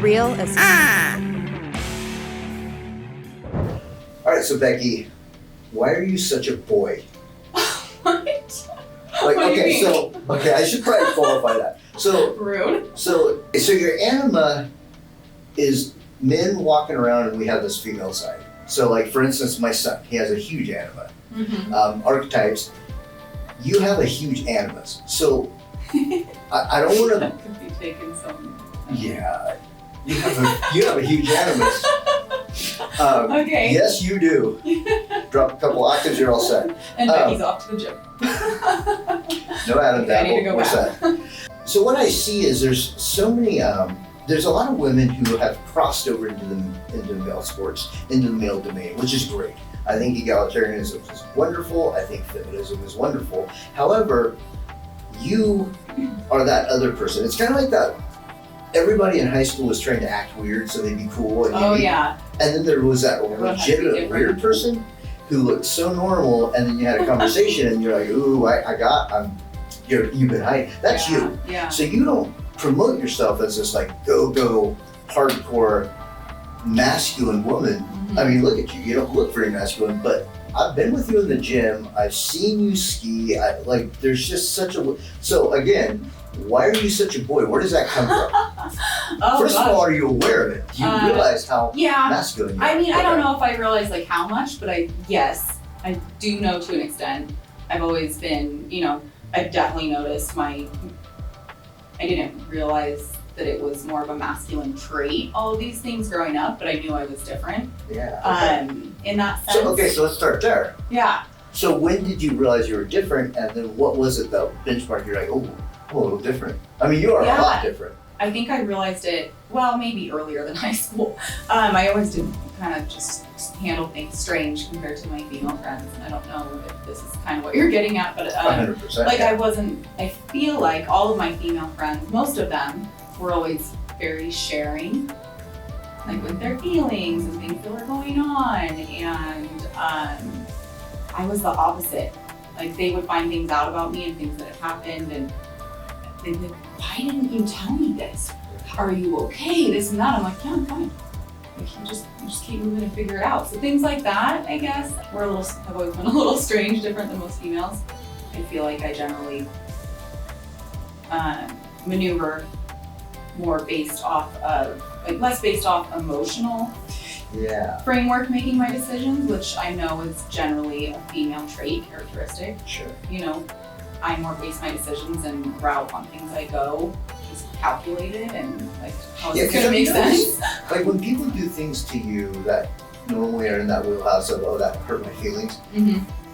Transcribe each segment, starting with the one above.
Real as All right, so Becky, why are you such a boy? What? Like, What do you mean? I should probably qualify that. So, Rude. so your anima is men walking around, and we have this female side. So, like for instance, my son, he has a huge anima. Mm-hmm. Archetypes, you have a huge animus. So, I don't want to. That could be taken some. Yeah, you have a huge animus. Okay. Yes, you do. Drop a couple octaves, you're all set. And Becky's off to the gym. No Adam Okay, I need to go we're back. set. So what I see is there's so many. There's a lot of women who have crossed over into male sports, into the male domain, which is great. I think egalitarianism is wonderful. I think feminism is wonderful. However, you are that other person. It's kind of like that. Everybody in high school was trying to act weird so they'd be cool. And Yeah. And then there was that Everyone has to be legitimate different. weird person who looked so normal, and then you had a conversation, and you're like, "Ooh, you've been hiding." That's you. Yeah. So you don't promote yourself as this like go hardcore masculine woman. Mm-hmm. I mean, look at you. You don't look very masculine, but I've been with you in the gym. I've seen you ski. There's just such a. So again, why are you such a boy? Where does that come from? First of all, are you aware of it? Do you realize how masculine you are? I mean, I don't know if I realize like how much, but I do know to an extent. I've always been, I've definitely noticed I didn't realize that it was more of a masculine trait, all of these things growing up, but I knew I was different. Yeah. Okay. In that sense. So let's start there. Yeah. So when did you realize you were different, and then what was it that benchmark you're like, oh, I'm a little different? I mean, you are a lot different. I think I realized it, maybe earlier than high school. I always did kind of just handle things strange compared to my female friends. And I don't know if this is kind of what you're getting at, but 100%. I feel like all of my female friends, most of them were always very sharing, like with their feelings and things that were going on. And I was the opposite. Like they would find things out about me and things that had happened, and they'd be like, "Why didn't you tell me this? Are you okay? This and that." I'm like, "Yeah, I'm fine. Like you just keep moving and figure it out." So things like that, I guess, have always been a little strange, different than most females. I feel like I generally maneuver more based off of, less based off emotional framework making my decisions, which I know is generally a female trait characteristic. Sure. I more base my decisions and route on things I go, just calculated and how is this gonna make sense? Like when people do things to you that normally are in that wheelhouse of, oh, that hurt my feelings,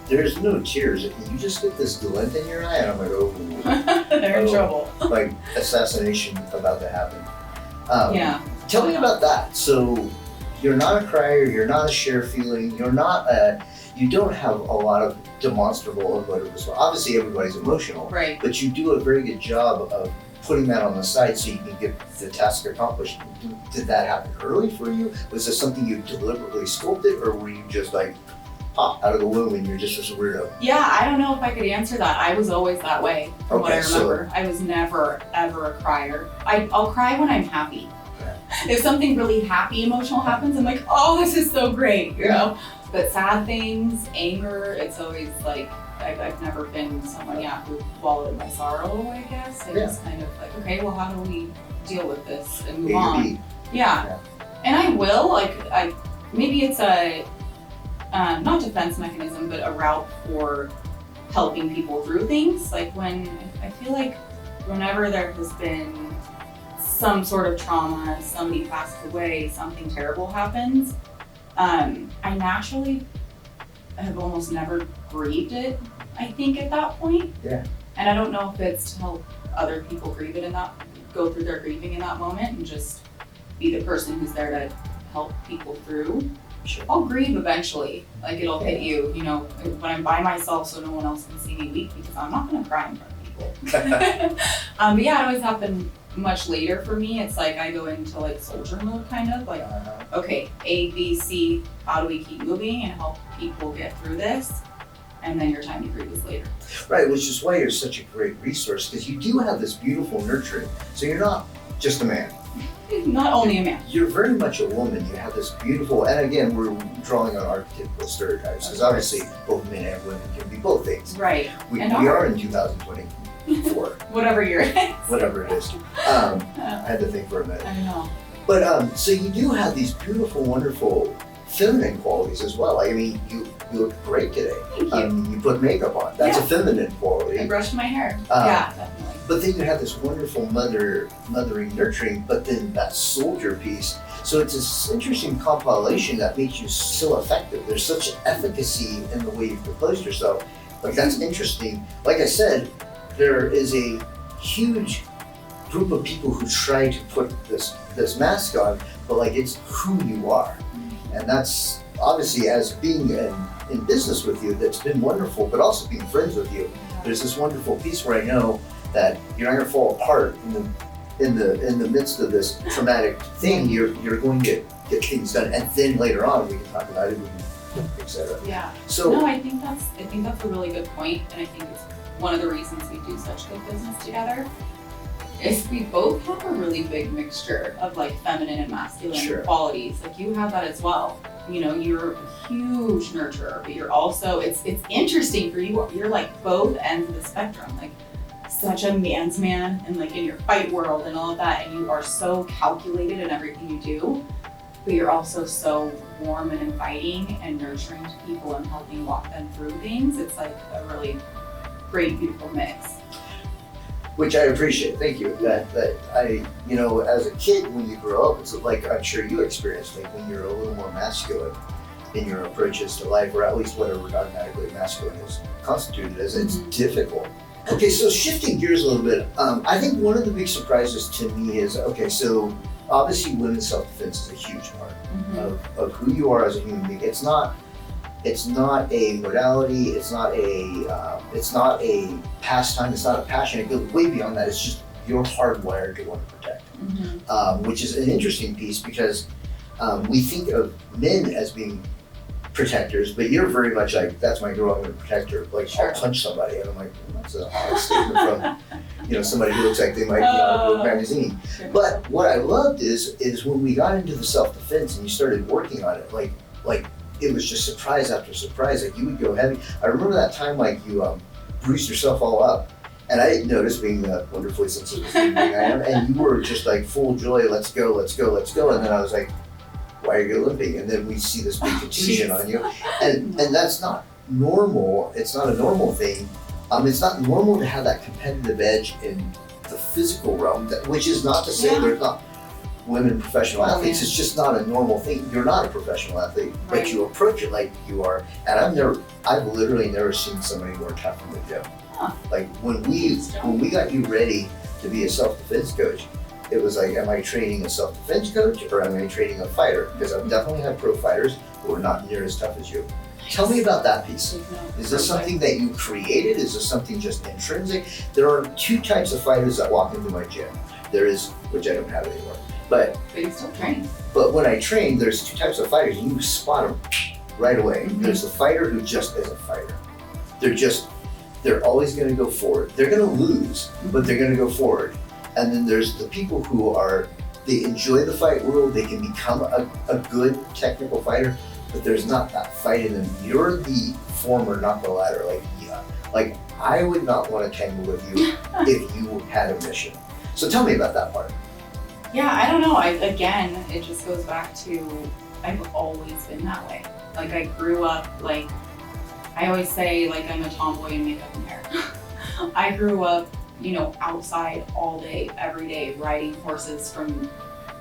there's no tears. You just get this glint in your eye, and I'm like, oh. They're in trouble. Like assassination about to happen. Tell me Yeah. about that. So you're not a crier, you're not a share feeling, you don't have a lot of demonstrable emotive response. Obviously everybody's emotional, Right. but you do a very good job of putting that on the side so you can get the task accomplished. Did that happen early for you? Was this something you deliberately sculpted, or were you just like popped out of the womb and you're just this weirdo? Yeah, I don't know if I could answer that. I was always that way, from what I remember. I was never, ever a crier. I'll cry when I'm happy. If something really happy emotional happens, I'm like, oh, this is so great, you know? But sad things, anger, it's always like, I've never been someone, who wallowed in my sorrow, I guess. I just kind of like, okay, well, how do we deal with this and move on? Yeah. And I will, maybe it's a, not defense mechanism, but a route for helping people through things. Like I feel like whenever there has been some sort of trauma, somebody passes away, something terrible happens, I naturally have almost never grieved it, I think, at that point. Yeah. And I don't know if it's to help other people grieve it go through their grieving in that moment and just be the person who's there to help people through. Sure. I'll grieve eventually. It'll hit you, when I'm by myself so no one else can see me weep, because I'm not gonna cry in front of people. But it always happened much later for me. It's like I go into soldier mode kind of okay, A, B, C, how do we keep moving and help people get through this? And then your time to grieve is later. Right, which is why you're such a great resource, because you do have this beautiful nurturing. So you're not just a man. Not only a man. You're very much a woman. You have this beautiful, and again, we're drawing on archetypical stereotypes because obviously both men and women can be both things. Right. We are in 2024. Whatever year it is. Whatever it is. I had to think for a minute. I know. But so you do have these beautiful, wonderful feminine qualities as well. I mean, you look great today. Thank you. You put makeup on. That's a feminine quality. I brushed my hair. Yeah, definitely. But then you have this wonderful mothering, nurturing, but then that soldier piece. So it's this interesting compilation that makes you so effective. There's such efficacy in the way you've composed yourself. Like, that's interesting. Like I said, there is a huge group of people who try to put this mask on, but like, it's who you are. And that's obviously, as being in business with you, that's been wonderful, but also being friends with you. There's this wonderful piece where I know that you're not gonna fall apart in the midst of this traumatic thing. You're going to get things done, and then later on we can talk about it, etc. Yeah. So no, I think that's a really good point, and I think it's one of the reasons we do such good business together. Is we both have a really big mixture of like feminine and masculine qualities. Like, you have that as well. You know, you're a huge nurturer, but you're also, it's interesting for you. You're like both ends of the spectrum. Like, such a man's man, and like in your fight world and all of that, and you are so calculated in everything you do, but you're also so warm and inviting and nurturing to people and helping walk them through things. It's like a really great, beautiful mix. Which I appreciate. Thank you. That I, you know, as a kid, when you grow up, it's like, I'm sure you experienced, like when you're a little more masculine in your approaches to life, or at least whatever dogmatically masculine is constituted as, it's difficult. Okay, so shifting gears a little bit, I think one of the big surprises to me is, okay, so obviously women's self-defense is a huge part of who you are as a human being. It's not a modality, it's not a pastime, it's not a passion. It goes way beyond that. It's just you're hardwired to want to protect, which is an interesting piece because we think of men as being protectors, but you're very much like, that's my girl, I'm gonna protect her. Like, I'll punch somebody, and I'm like, well, that's a odd statement from somebody who looks like they might be on a book magazine. But what I loved is when we got into the self-defense and you started working on it, like it was just surprise after surprise. Like, you would go heavy. I remember that time, like, you bruised yourself all up, and I didn't notice, being the wonderfully sensitive human being I am, and you were just like full joy, let's go, and then I was like, why are you limping? And then we see this big contusion on you, and that's not normal. It's not a normal thing. It's not normal to have that competitive edge in the physical realm, which is not to say there's not women professional athletes. It's just not a normal thing. You're not a professional athlete, but you approach it like you are. And I've literally never seen somebody more tough in the gym. Like, when we got you ready to be a self-defense coach, it was like, am I training a self-defense coach, or am I training a fighter? Because I've definitely had pro fighters who are not near as tough as you. Tell me about that piece. Is this something that you created? Is this something just intrinsic? There are two types of fighters that walk into my gym. There is, which I don't have anymore, but you still train. But when I train, there's two types of fighters, and you spot them right away. There's the fighter who just is a fighter. They're always going to go forward. They're going to lose, but they're going to go forward. And then there's the people who they enjoy the fight world. They can become a good technical fighter, but there's not that fight in them. You're the former, not the latter. Like, I would not want to tangle with you if you had a mission. So tell me about that part. Yeah, I don't know. Again, it just goes back to, I've always been that way. Like, I grew up, like, I always say, like, I'm a tomboy in makeup and hair. I grew up, outside all day, every day, riding horses from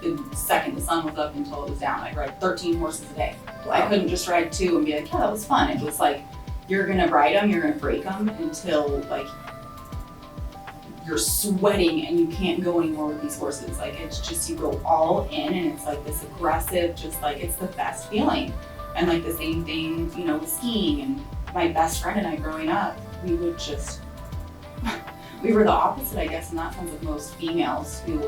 the second the sun was up until it was down. I'd ride 13 horses a day. Wow. I couldn't just ride 2 and be like, yeah, that was fun. It was like, you're gonna ride them, you're gonna break them until, like, you're sweating and you can't go anymore with these horses. Like, it's just, you go all in, and it's like this aggressive, just like, it's the best feeling. And like the same thing, with skiing. And my best friend and I growing up, we would just, we were the opposite, I guess, in that sense of most females who,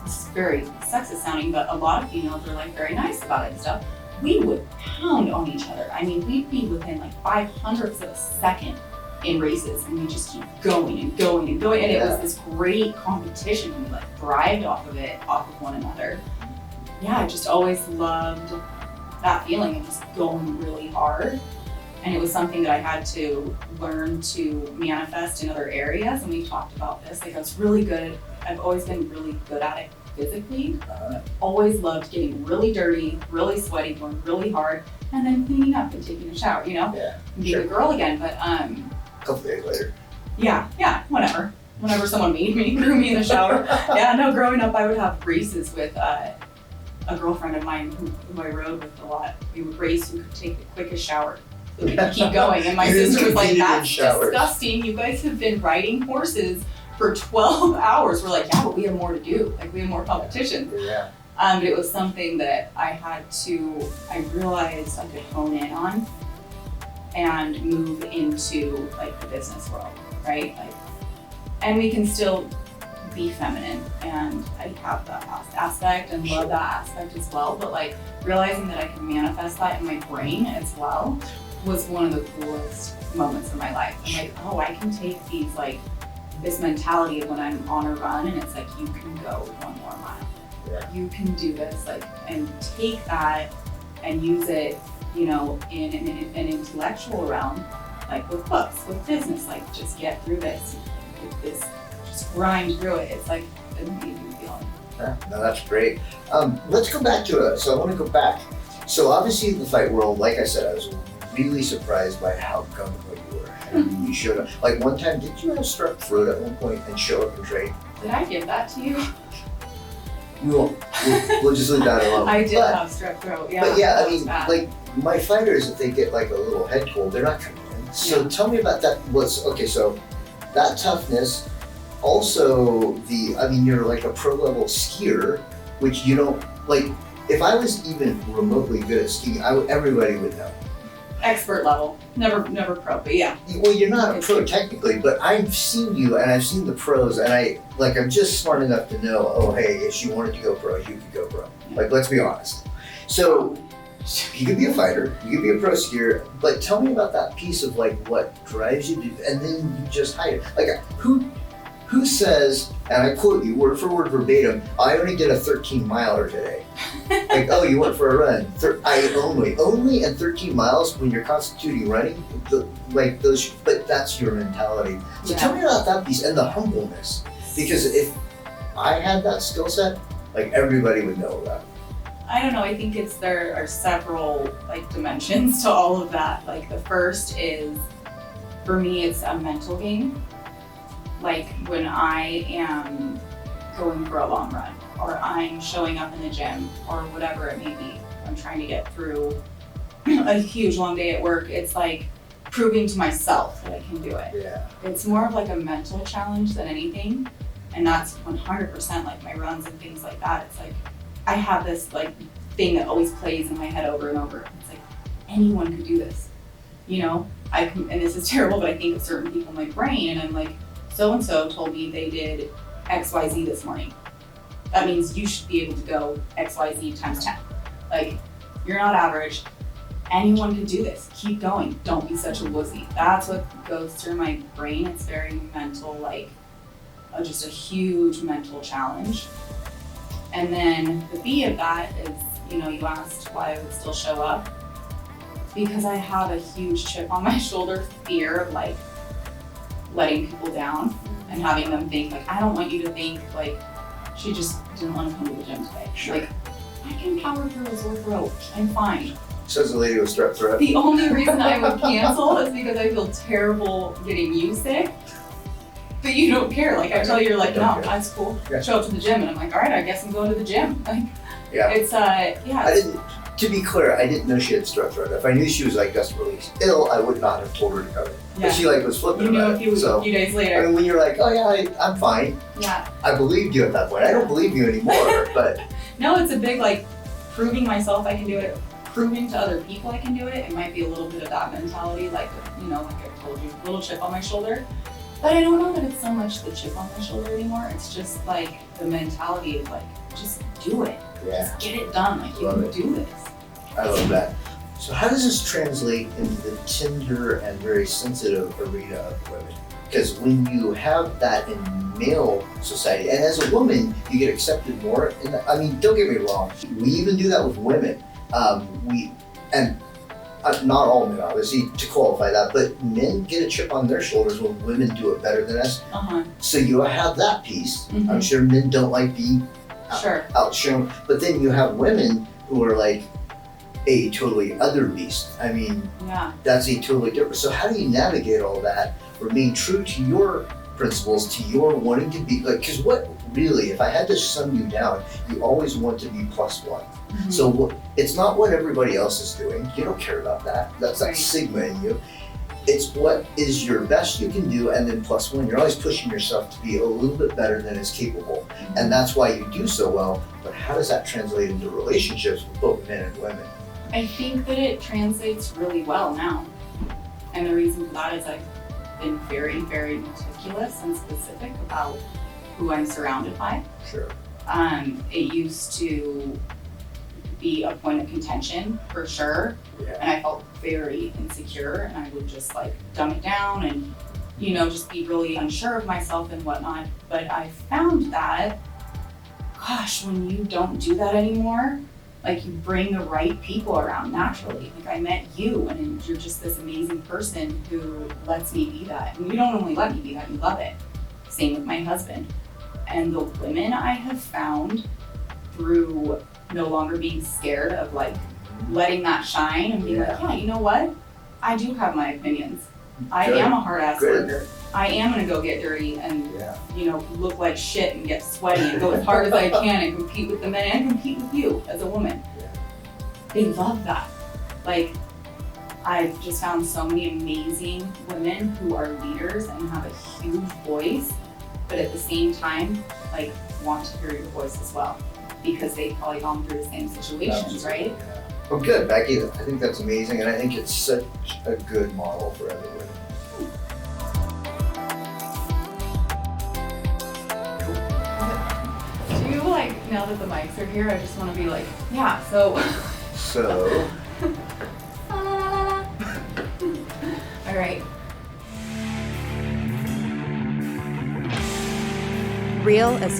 this is very sexist sounding, but a lot of females are like very nice about it and stuff. We would pound on each other. I mean, we'd be within like 500ths of a second in races, and we just keep going and going and going. And it was this great competition. We like thrived off of it, off of one another. Yeah, I just always loved that feeling of just going really hard. And it was something that I had to learn to manifest in other areas. And we talked about this. Like, I was really good. I've always been really good at it physically. I've always loved getting really dirty, really sweaty, going really hard, and then cleaning up and taking a shower, you know? Yeah. And being a girl again. But a couple days later. Yeah, whenever. Whenever someone made me, threw me in the shower. Yeah, no, growing up I would have races with a girlfriend of mine who I rode with a lot. We would race who could take the quickest shower so we could keep going. And my sister was like, that's disgusting. You guys have been riding horses for 12 hours. We're like, yeah, but we have more to do. Like, we have more competition. Yeah. But it was something that I realized I could hone in on and move into like the business world, right? Like, and we can still be feminine, and I have that aspect and love that aspect as well, but like realizing that I can manifest that in my brain as well was one of the coolest moments of my life. I'm like, oh, I can take these like this mentality of when I'm on a run, and it's like, you can go one more mile. Yeah. You can do this, like, and take that and use it, you know, in an intellectual realm, like with books, with business, like just get through this, just grind through it. It's like an amazing feeling. Yeah, no, that's great. Let's go back to it. So I want to go back. So obviously in the fight world, like I said, I was really surprised by how gung-ho you were. And you showed up. Like one time, did you have strep throat at one point and show up and train? Did I give that to you? We'll just leave that alone. I did have strep throat, yeah. But yeah, I mean, like my fighters, if they get like a little head cold, they're not coming in. So tell me about that. So that toughness, also you're like a pro level skier, which you don't, like, if I was even remotely good at skiing, everybody would know. Expert level, never pro, but yeah. Well, you're not a pro technically, but I've seen you and I've seen the pros, and I'm just smart enough to know, oh hey, if she wanted to go pro, you could go pro. Yeah. Like, let's be honest. So you could be a fighter, you could be a pro skier, but tell me about that piece of like what drives you to, and then you just hide it. Like who says, and I quote you word for word verbatim, I only did a 13 miler today. Like, oh, you went for a run. Only and 13 miles when you're constituting running, but that's your mentality. So tell me about that piece and the humbleness. Because if I had that skill set, like everybody would know about it. I don't know, I think there are several like dimensions to all of that. Like the first is, for me, it's a mental game. Like when I am going for a long run, or I'm showing up in the gym, or whatever it may be, I'm trying to get through a huge long day at work, it's like proving to myself that I can do it. Yeah. It's more of like a mental challenge than anything, and that's 100% like my runs and things like that. It's like, I have this like thing that always plays in my head over and over. It's like, anyone could do this, you know? And this is terrible, but I think of certain people in my brain, and I'm like, so-and-so told me they did XYZ this morning. That means you should be able to go XYZ times 10. Like, you're not average. Anyone can do this. Keep going. Don't be such a wussy. That's what goes through my brain. It's very mental, like, just a huge mental challenge. And then the B of that is, you know, you asked why I would still show up. Because I have a huge chip on my shoulder, fear of like letting people down and having them think like, I don't want you to think like she just didn't want to come to the gym today. Sure. Like, I can power through a sore throat. I'm fine. Says the lady with strep throat. The only reason I would cancel is because I feel terrible getting you sick. But you don't care. Like I tell you, you're like, no, that's cool. Yeah. Show up to the gym, and I'm like, all right, I guess I'm going to the gym. Like, yeah. It's To be clear, I didn't know she had strep throat. If I knew she was like desperately ill, I would not have told her to come in. Yeah. But she like was flipping about it. A few days later. I mean, when you're like, oh yeah, I'm fine. Yeah. I believed you at that point. I don't believe you anymore, but. No, it's a big like proving myself I can do it, proving to other people I can do it. It might be a little bit of that mentality, like, you know, like I told you, a little chip on my shoulder. But I don't know that it's so much the chip on my shoulder anymore. It's just like the mentality of like, just do it. Yeah. Just get it done. Like, you can do this. I love that. So how does this translate into the tender and very sensitive arena of women? Because when you have that in male society, and as a woman, you get accepted more. I mean, don't get me wrong. We even do that with women. Not all men, obviously, to qualify that, but men get a chip on their shoulders when women do it better than us. So you have that piece. Mm-hmm. I'm sure men don't like being outshone, but then you have women who are like a totally other beast. I mean, that's a totally different. So how do you navigate all that, remain true to your principles, to your wanting to be like, because what really, if I had to sum you down, you always want to be +1. Mm-hmm. So it's not what everybody else is doing. You don't care about that. That's that sigma in you. It's what is your best you can do, and then +1. You're always pushing yourself to be a little bit better than is capable. Mm-hmm. And that's why you do so well. But how does that translate into relationships with both men and women? I think that it translates really well now. And the reason for that is I've been very, very meticulous and specific about who I'm surrounded by. Sure. It used to be a point of contention for sure. Yeah. And I felt very insecure, and I would just like dumb it down and, just be really unsure of myself and whatnot. But I found that, gosh, when you don't do that anymore, like you bring the right people around naturally. Like I met you, and you're just this amazing person who lets me be that. And you don't only let me be that, you love it. Same with my husband. And the women I have found through no longer being scared of like letting that shine and being like, yeah, you know what? I do have my opinions. I am a hard ass worker. I am gonna go get dirty and look like shit and get sweaty and go as hard as I can and compete with the men and compete with you as a woman. They love that. Like I've just found so many amazing women who are leaders and have a huge voice, but at the same time, like want to hear your voice as well because they've probably gone through the same situations, right? Well, good, Becky. I think that's amazing, and I think it's such a good model for other women. Do you like, now that the mics are here, I just want to be like, yeah, so. All right. Real as